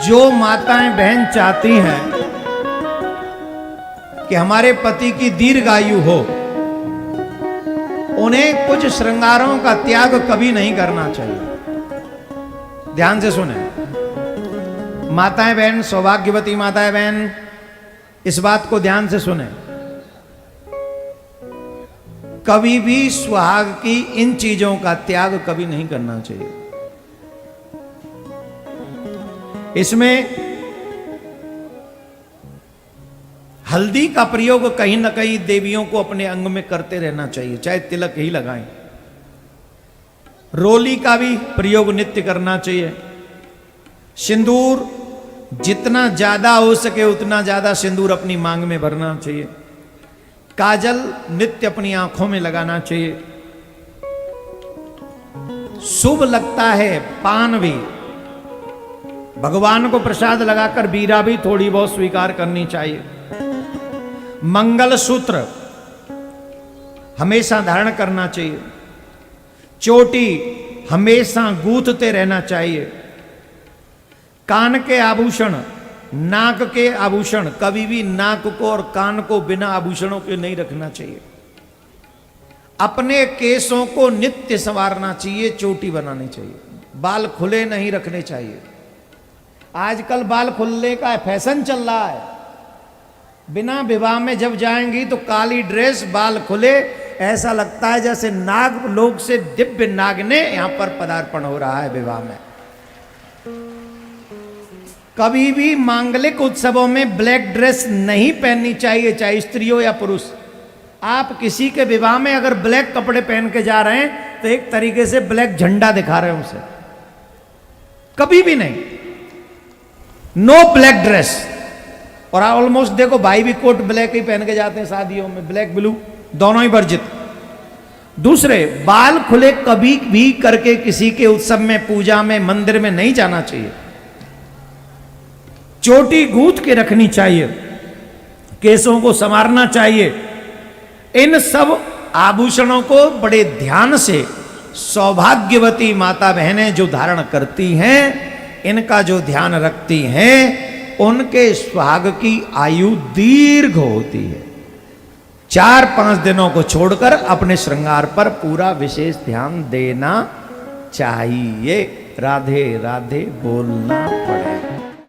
जो माताएं बहन चाहती हैं कि हमारे पति की दीर्घायु हो, उन्हें कुछ श्रृंगारों का त्याग कभी नहीं करना चाहिए। ध्यान से सुने माताएं बहन, सौभाग्यवती माताएं बहन, इस बात को ध्यान से सुने। कभी भी सुहाग की इन चीजों का त्याग कभी नहीं करना चाहिए। इसमें हल्दी का प्रयोग कहीं ना कहीं देवियों को अपने अंग में करते रहना चाहिए, चाहे तिलक ही लगाएं। रोली का भी प्रयोग नित्य करना चाहिए। सिंदूर जितना ज्यादा हो सके उतना ज्यादा सिंदूर अपनी मांग में भरना चाहिए। काजल नित्य अपनी आंखों में लगाना चाहिए। शुभ लगता है पान भी, भगवान को प्रसाद लगाकर बीरा भी थोड़ी बहुत स्वीकार करनी चाहिए। मंगल सूत्र हमेशा धारण करना चाहिए। चोटी हमेशा गूंथते रहना चाहिए। कान के आभूषण, नाक के आभूषण, कभी भी नाक को और कान को बिना आभूषणों के नहीं रखना चाहिए। अपने केसों को नित्य संवारना चाहिए, चोटी बनानी चाहिए। बाल खुले नहीं रखने चाहिए। आजकल बाल खुलने का फैशन चल रहा है। बिना विवाह में जब जाएंगी तो काली ड्रेस, बाल खुले, ऐसा लगता है जैसे नाग लोक से दिव्य नाग ने यहां पर पदार्पण हो रहा है विवाह में। कभी भी मांगलिक उत्सवों में ब्लैक ड्रेस नहीं पहननी चाहिए, चाहे स्त्री हो या पुरुष। आप किसी के विवाह में अगर ब्लैक कपड़े पहन के जा रहे हैं तो एक तरीके से ब्लैक झंडा दिखा रहे हैं उसे। कभी भी नहीं, नो ब्लैक ड्रेस। और ऑलमोस्ट देखो भाई भी कोट ब्लैक ही पहन के जाते हैं शादियों में, ब्लैक ब्लू दोनों ही वर्जित। दूसरे, बाल खुले कभी भी करके किसी के उत्सव में, पूजा में, मंदिर में नहीं जाना चाहिए। चोटी गूंथ के रखनी चाहिए। केसों को संवारना चाहिए। इन सब आभूषणों को बड़े ध्यान से सौभाग्यवती माता बहनें जो धारण करती हैं, इनका जो ध्यान रखती हैं, उनके सुहाग की आयु दीर्घ होती है। 4-5 दिनों को छोड़कर अपने श्रृंगार पर पूरा विशेष ध्यान देना चाहिए। राधे राधे बोलना पड़ेगा।